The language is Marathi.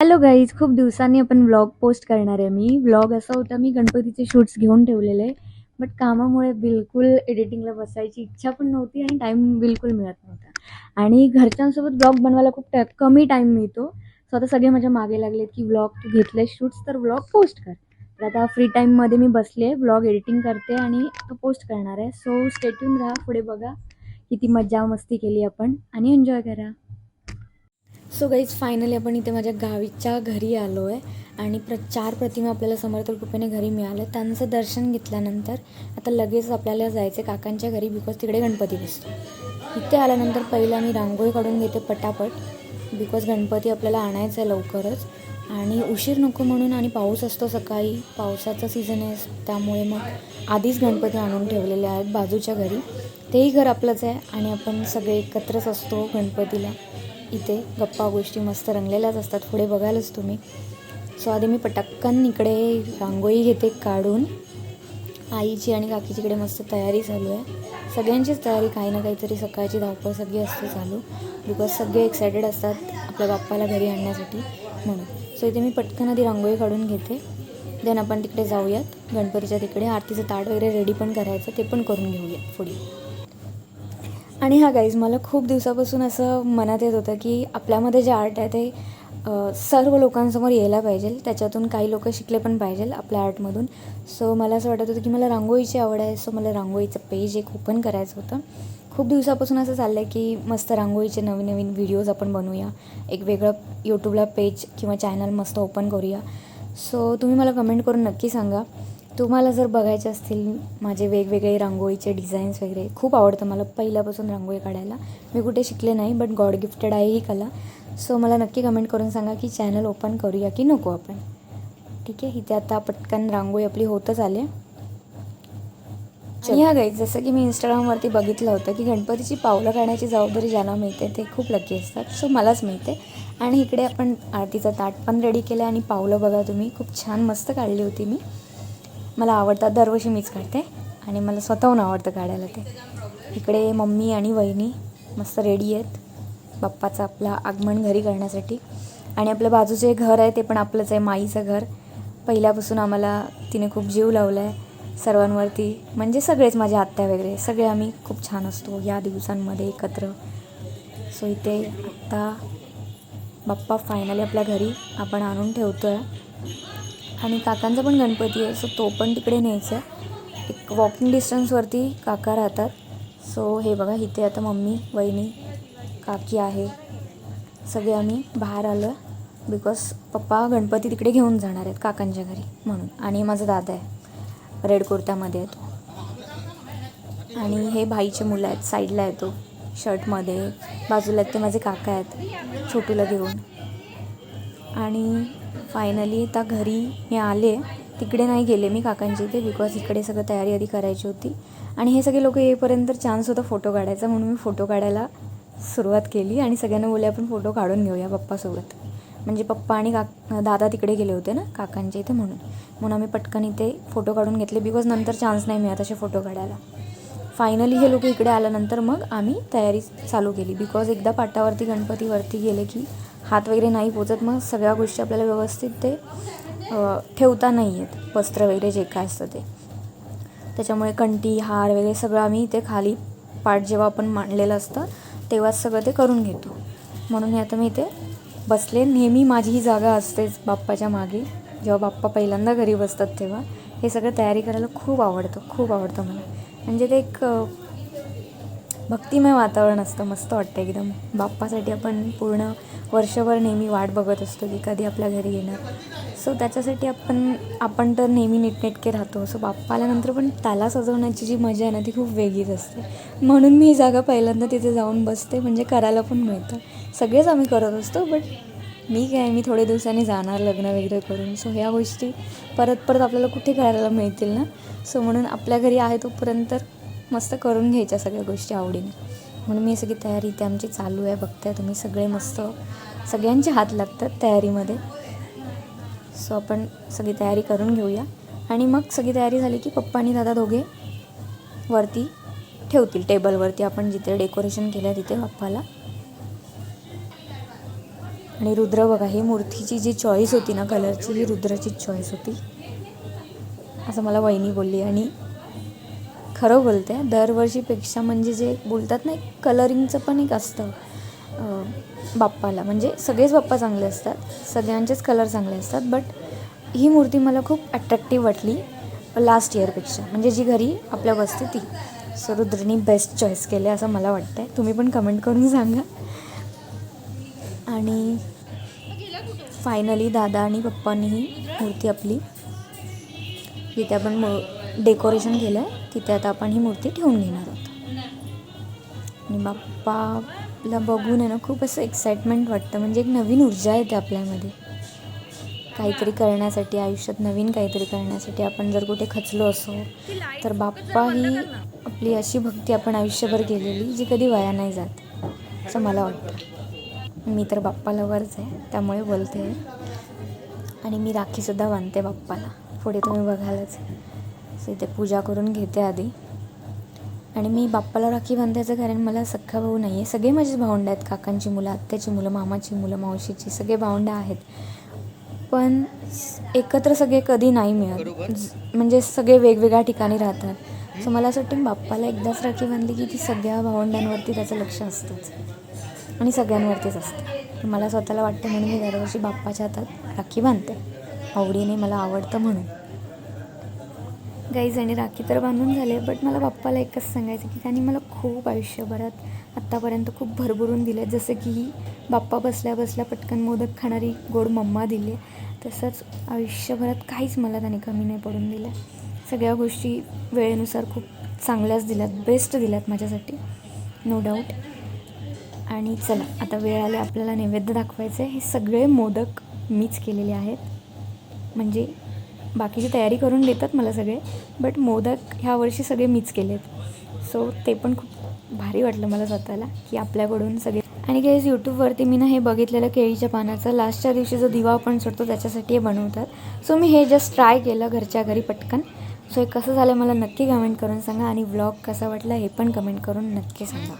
हॅलो गाईज, खूप दिवसांनी आपण व्लॉग पोस्ट करणार आहे. व्लॉग असा होता, मी गणपतीचे शूट्स घेऊन ठेवलेले, बट कामामुळे बिलकुल एडिटिंगला बसायची इच्छा पण नव्हती आणि टाईम बिलकुल मिळत नव्हता. आणि घरच्यांसोबत व्लॉग बनवायला खूप कमी टाईम मिळतो. सो आता सगळे माझ्या मागे लागलेत की व्लॉग तू घेतले शूट्स तर व्लॉग पोस्ट कर. तर आता फ्री टाईममध्ये मी बसले, व्लॉग एडिटिंग करते आणि पोस्ट करणार आहे. सो स्टे ट्यून राहा, पुढे बघा किती मजा मस्ती केली आपण आणि एन्जॉय करा. सो गाईज, फायनली आपण इथे माझ्या गावीच्या घरी आलो आहे आणि 4 प्रतिमा आपल्याला समर्थ कृपेने घरी मिळाल्या. त्यांचं दर्शन घेतल्यानंतर आता लगेच आपल्याला जायचं काकांच्या घरी, बिकॉज तिकडे गणपती बसतो. इथे आल्यानंतर पहिला मी रांगोळी काढून घेते पटापट, बिकॉज गणपती आपल्याला आणायचं आहे लवकरच आणि उशीर नको म्हणून. आणि पाऊस असतो सकाळी, पावसाचा सीझन आहे, त्यामुळे मग आधीच गणपती आणून ठेवलेले आहेत बाजूच्या घरी. तेही घर आपलंच आहे आणि आपण सगळे एकत्रच असतो गणपतीला. इथे गप्पा गोष्टी मस्त रंगलेल्याच असतात, पुढे बघायलाच तुम्ही. सो आधी मी पटक्कन इकडे रांगोळी घेते काढून. आईची आणि काकीचीकडे मस्त तयारी चालू आहे. सगळ्यांचीच तयारी, काही ना काहीतरी सकाळची धावपळ सगळी असते चालू, बिकॉज सगळे एक्सायटेड असतात आपल्या बाप्पाला घरी आणण्यासाठी म्हणून. सो इथे मी पटकन आधी रांगोळी काढून घेते, देन आपण तिकडे जाऊयात गणपतीच्या तिकडे. आरतीचं ताट वगैरे रेडी पण करायचं, ते पण करून घेऊयात पुढे. आणि हा गाईज, मला खूप दिवसापासून असं मनात येत होतं की आपल्यामध्ये जे आर्ट आहे ते सर्व लोकांसमोर यायला पाहिजे, त्याच्यातून काही लोक शिकले पण पाहिजे आपल्या आर्टमधून. सो मला असं वाटत होतं की मला रांगोळीची आवड आहे, सो मला रांगोळीचं पेज एक ओपन करायचं होतं. खूप दिवसापासून असं चाललं आहे की मस्त रांगोळीचे नवीन नवीन व्हिडिओज आपण बनवूया, एक वेगळं यूट्यूबला पेज किंवा चॅनल मस्त ओपन करूया. सो तुम्ही मला कमेंट करून नक्की सांगा, तुम्हाला जर बघायचे असतील माझे वेगवेगळे रांगोळीचे डिझाईन्स वगैरे. खूप आवडतं मला पहिल्यापासून रांगोळी काढायला. मी कुठे शिकले नाही, बट गॉड गिफ्टेड आहे ही कला. सो मला नक्की कमेंट करून सांगा की चॅनल ओपन करूया की नको आपण. ठीक आहे, इथे आता पटकन रांगोळी आपली होतच आले. आणि ह्या गाईज, जसं की मी इंस्टाग्रामवरती बघितलं होतं की गणपतीची पावलं काढण्याची जबाबदारी ज्यांना मिळते ते खूप लकी असतात. सो मलाच मिळते. आणि इकडे आपण आरतीचं ताट पण रेडी केलं आणि पावलं बघा तुम्ही, खूप छान मस्त काढली होती मी. मला आवडतात, दरवर्षी मीच काढते आणि मला स्वतःहून आवडतं काढायला ते. इकडे मम्मी आणि वहिनी मस्त रेडी आहेत बाप्पाचं आपलं आगमन घरी करण्यासाठी. आणि आपल्या बाजूचे घर आहे ते पण आपलंच आहे, माईचं घर. पहिल्यापासून आम्हाला तिने खूप जीव लावला आहे सर्वांवरती, म्हणजे सगळेच, माझ्या आत्या वगैरे सगळे आम्ही खूप छान असतो या दिवसांमध्ये एकत्र. सो इथे आत्ता बाप्पा फायनली आपल्या घरी आपण आणून ठेवतो आहे. आणि काकांचा पण गणपती आहे, सो तो पण तिकडे न्यायचा आहे. एक वॉकिंग डिस्टन्सवरती काका राहतात. सो हे बघा, इथे आता मम्मी, वहिनी, काकी आहे, सगळे आम्ही बाहेर आलो आहे, बिकॉज पप्पा गणपती तिकडे घेऊन जाणार आहेत काकांच्या घरी म्हणून. आणि माझा दादा आहे, रेड कुर्त्यामध्ये आहे तो. आणि हे भाईचे मुलं आहेत, साईडला आहे तो शर्टमध्ये, बाजूला आहेत ते माझे काका आहेत छोटूला घेऊन. आणि फायनली आता घरी मी आले, तिकडे नाही गेले मी काकांच्या इथे, बिकॉज इकडे सगळं तयारी आधी करायची होती. आणि हे सगळे लोक येईपर्यंत चान्स होता फोटो काढायचा, म्हणून मी फोटो काढायला सुरुवात केली. आणि सगळ्यांना बोलले आपण फोटो काढून घेऊया पप्पासोबत, म्हणजे पप्पा आणि दादा तिकडे गेले होते ना काकांच्या इथे, म्हणून आम्ही पटकन इथे फोटो काढून घेतले, बिकॉज नंतर चान्स नाही मिळत असे फोटो काढायला. फायनली हे लोक इकडे आल्यानंतर मग आम्ही तयारी चालू केली, बिकॉज एकदा पाटावरती गणपतीवरती गेले की हात वगैरे नाही पोचत, मग सगळ्या गोष्टी आपल्याला व्यवस्थित ते ठेवता नाही येत, वस्त्र वगैरे जे काय असतं ते. त्याच्यामुळे कंठी, हार वगैरे सगळं आम्ही इथे खाली पाट जेव्हा आपण मांडलेलं असतं तेव्हाच सगळं ते करून घेतो. म्हणून हे आता मी इथे बसले. नेहमी माझी ही जागा असतेच बाप्पाच्या मागे, जेव्हा बाप्पा पहिल्यांदा घरी बसतात तेव्हा. हे सगळं तयारी करायला खूप आवडतं मला. म्हणजे ते एक भक्तिमय वातावरण असतं, मस्त वाटतं एकदम. बाप्पासाठी आपण पूर्ण वर्षभर नेहमी वाट बघत असतो की कधी आपल्या घरी येणार. सो त्याच्यासाठी आपण तर नेहमी नीटनेटके राहतो. सो बाप्पा आल्यानंतर पण त्याला सजवण्याची जी मजा आहे ना ती खूप वेगळीच असते. म्हणून मी ही जागा पहिल्यांदा तिथे जाऊन बसते, म्हणजे करायला पण मिळतं. सगळेच आम्ही करत असतो, बट मी थोडे दिवसांनी जाणार लग्न वगैरे करून. सो ह्या गोष्टी परत आपल्याला कुठे करायला मिळतील ना. सो म्हणून आपल्या घरी आहे तोपर्यंत मस्त करून घ्यायच्या सगळ्या गोष्टी आवडीने. म्हणून मी सगळी तयारी इथे आमची चालू आहे, बघताय तुम्ही सगळे मस्त, सगळ्यांचे हात लागतात तयारीमध्ये. सो आपण सगळी तयारी करून घेऊया. आणि मग सगळी तयारी झाली की पप्पा आणि दादा दोघे वरती ठेवतील टेबलवरती, आपण जिथे डेकोरेशन केलं तिथे बाप्पाला. आणि रुद्र बघा, ही मूर्तीची जी चॉईस होती ना कलरची, ही रुद्राचीच चॉईस होती असं मला वहिनी बोलली. आणि खरं बोलते, दरवर्षीपेक्षा म्हणजे जे बोलतात ना, एक कलरिंगचं पण एक असतं बाप्पाला. म्हणजे सगळेच बाप्पा चांगले असतात, सगळ्यांचेच कलर चांगले असतात, बट ही मूर्ती मला खूप अट्रॅक्टिव्ह वाटली लास्ट इयरपेक्षा, म्हणजे जी घरी आपल्या बसते ती. सो रुद्रनी बेस्ट चॉईस केले असं मला वाटतं आहे. तुम्ही पण कमेंट करून सांगा. आणि फायनली दादा आणि पप्पांनी ही मूर्ती आपली, जिथे आपण डेकोरेशन केलं आहे तिथे आता आपण ही मूर्ती ठेवून घेणार आहोत. आणि बाप्पाला बघून आहे ना खूप असं एक्साइटमेंट वाटतं, म्हणजे एक नवीन ऊर्जा येते आपल्यामध्ये काहीतरी करण्यासाठी, आयुष्यात नवीन काहीतरी करण्यासाठी. आपण जर कुठे खचलो असो तर बाप्पा ही आपली अशी भक्ती आपण आयुष्यभर केलेली जी कधी वाया नाही जात असं मला वाटतं. मी तर बाप्पाला वरच आहे त्यामुळे बोलते. आणि मी राखीसुद्धा बांधते बाप्पाला, पुढे तुम्ही बघालच. सो इथे पूजा करून घेते आधी. आणि मी बाप्पाला राखी बांधायचं कारण मला सख्खा भाऊ नाही आहे, सगळे माझे भावंड आहेत, काकांची मुलं, आत्याची मुलं, मामाची मुलं, मावशीची, सगळे भावंड आहेत. पण एकत्र सगळे कधी नाही मिळत, म्हणजे सगळे वेगवेगळ्या ठिकाणी राहतात. सो मला असं वाटतं बाप्पाला एकदाच राखी बांधली की ती सगळ्या भावंडांवरती त्याचं लक्ष असतंच आणि सगळ्यांवरतीच असतं. मला स्वतःला वाटतं म्हणून मी दरवर्षी बाप्पाच्या हातात राखी बांधते, आवडीने, मला आवडतं म्हणून. गाईज, आणि राखी तर बांधून झाले, बट मला बाप्पाला एकच सांगायचं की त्यांनी मला खूप आयुष्यभरात आत्तापर्यंत खूप भरभरून दिले. जसं की बाप्पा बसल्या बसल्या पटकन मोदक खाणारी गोड मम्मा दिली, तसंच आयुष्यभरात काहीच मला त्याने कमी नाही पडून दिलं. सगळ्या गोष्टी वेळेनुसार खूप चांगल्याच दिल्यात, बेस्ट दिल्यात माझ्यासाठी, नो डाऊट. आणि चला आता वेळ आले आपल्याला नैवेद्य दाखवायचं आहे. हे सगळे मोदक मीच केलेले आहेत, म्हणजे बाकीची तयारी करून देतात मला सगळे, बट मोदक ह्या वर्षी सगळे मीच केलेत. सो ते पण खूप भारी वाटलं मला स्वतःला की आपल्याकडून सगळे. आणि गाईज, यूट्यूबवरती मी ना हे बघितलेलं केळीच्या पानाचं लास्टच्या दिवशी जो दिवा आपण सोडतो त्याच्यासाठी हे बनवतात. सो मी हे जस्ट ट्राय केलं घरच्या घरी पटकन. सो हे कसं झालं मला नक्की कमेंट करून सांगा, आणि व्लॉग कसा वाटला हे पण कमेंट करून नक्की सांगा.